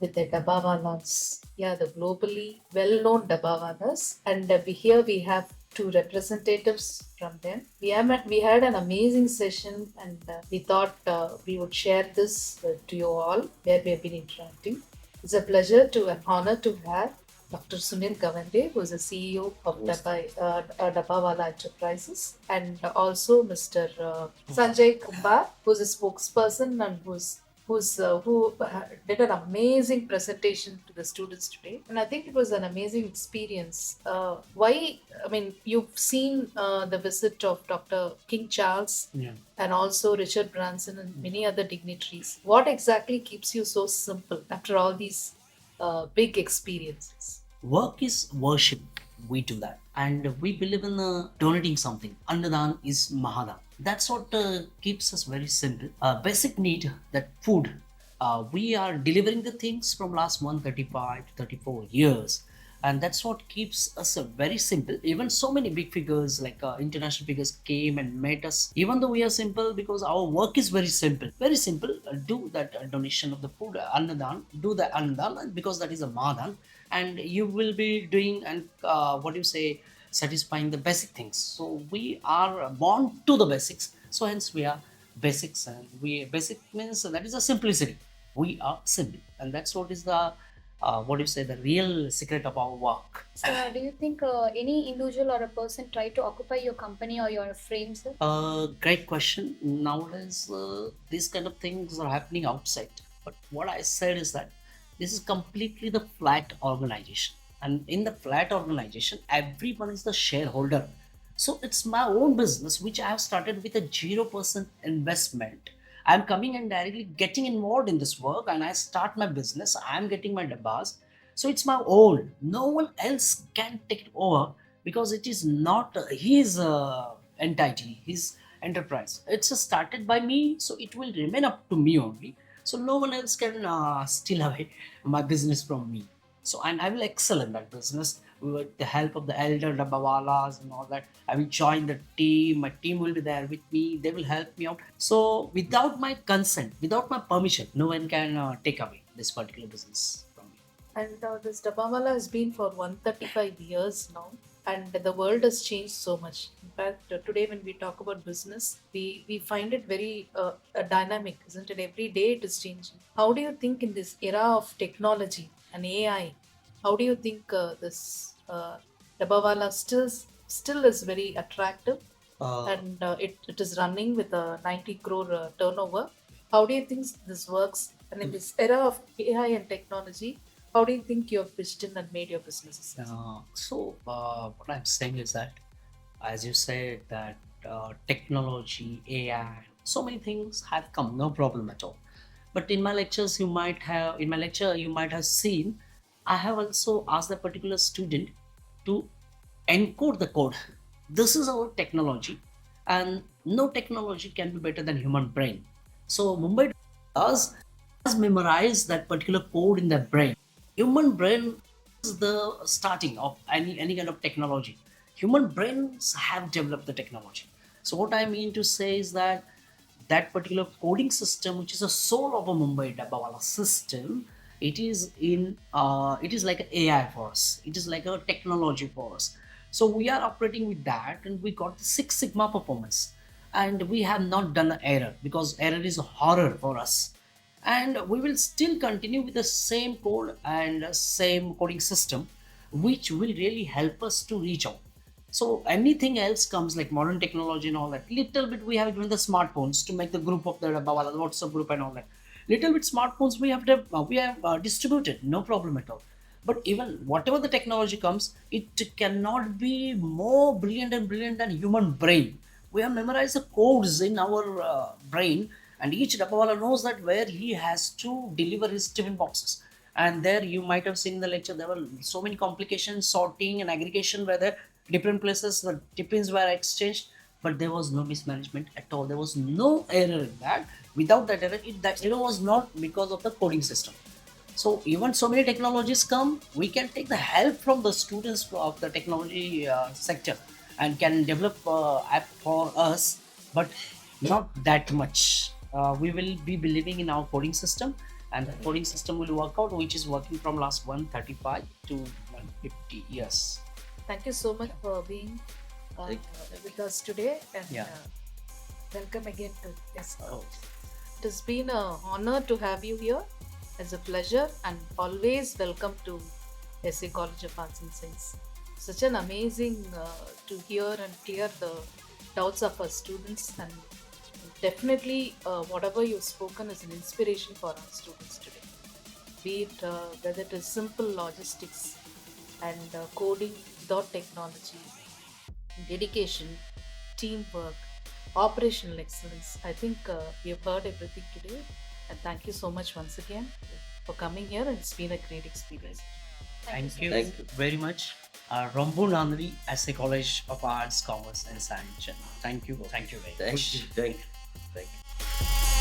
with the Dabbawalas. Yeah, the globally well-known Dabbawalas, and here we have two representatives from them. We had an amazing session, and we thought we would share this to you all, where we have been interacting. It's a pleasure to an honor to have Dr. Sunil Gavande, who is the CEO of Dabbawala Enterprises, and also Mr. Sanjay Khumbar, who is a spokesperson and who did an amazing presentation to the students today. And I think it was an amazing experience. I mean, you've seen the visit of Dr. King Charles, yeah, and also Richard Branson and many other dignitaries. What exactly keeps you so simple after all these big experiences? Work is worship. We do that. And we believe in donating something. Annadan is Mahadan. That's what keeps us very simple. Basic need, that food. We are delivering the things from last 135 to 34 years. And that's what keeps us very simple. Even so many big figures like international figures came and met us. Even though we are simple, because our work is very simple. Very simple. Do that donation of the food, Annadan. Do the Annadan because that is a Mahadan. And you will be doing and satisfying the basic things. So we are born to the basics, so hence we are basics, and we basic means that is a simplicity. We are simple, and that's what is the the real secret of our work. So, do you think any individual or a person try to occupy your company or your frame, sir? Great question. Nowadays these kind of things are happening outside, but what I said is that this is completely the flat organization, and in the flat organization everyone is the shareholder. So it's my own business which I have started with a 0% investment. I'm coming and directly getting involved in this work, and I start my business. I'm getting my dabbas, so it's my own. No one else can take it over because it is not his entity, his enterprise. It's started by me, so it will remain up to me only. So no one else can steal away my business from me. So and I will excel in that business with the help of the elder Dabbawalas and all that. I will join the team. My team will be there with me. They will help me out. So without my consent, without my permission, no one can take away this particular business from me. And this Dabbawala has been for 135 years now, and the world has changed so much. In fact, today when we talk about business, we find it very dynamic, isn't it? Every day it is changing. How do you think in this era of technology and AI, how do you think this Dabbawala still is very attractive, and it is running with a 90 crore turnover? How do you think this works? And in this era of AI and technology, how do you think you have pitched in and made your businesses? What I'm saying is that, as you said, that technology, AI, so many things have come, no problem at all. But in my lectures, you might have seen, I have also asked a particular student to encode the code. This is our technology, and no technology can be better than human brain. So Mumbai does memorize that particular code in their brain. Human brain is the starting of any kind of technology. Human brains have developed the technology. So what I mean to say is that that particular coding system, which is a soul of a Mumbai Dabbawala system, it is like an AI for us. It is like a technology for us. So we are operating with that, and we got the Six Sigma performance, and we have not done an error because error is a horror for us. And we will still continue with the same code and same coding system, which will really help us to reach out. So anything else comes like modern technology and all that. Little bit we have given the smartphones to make the group of the Dabbawala, the WhatsApp group and all that. Little bit smartphones we have distributed, no problem at all. But even whatever the technology comes, it cannot be more brilliant than human brain. We have memorized the codes in our brain, and each Dabbawala knows that where he has to deliver his tiffin boxes. And there you might have seen in the lecture, there were so many complications, sorting and aggregation where there different places the tiffins were exchanged, but there was no mismanagement at all. There was no error in that. Without that error, that error was not because of the coding system. So even so many technologies come, we can take the help from the students of the technology sector and can develop app for us, but not that much. We will be believing in our coding system, and the coding system will work out, which is working from last 135 to 150 years. Thank you so much for being Thank with us today, and Yeah. welcome again to this. Oh, It has been an honor to have you here. It's a pleasure, and always welcome to SA College of Arts and Science. Such an amazing to hear and clear the doubts of our students, and definitely whatever you've spoken is an inspiration for our students today. Be it whether it is simple logistics and coding without technology, dedication, teamwork, operational excellence. I think we have heard everything today, and thank you so much once again for coming here. And it's been a great experience. thank so you Thank you. very much. Rambu Nandri as a College of Arts, Commerce and Science. Thank you very much. Thank you. Thank you.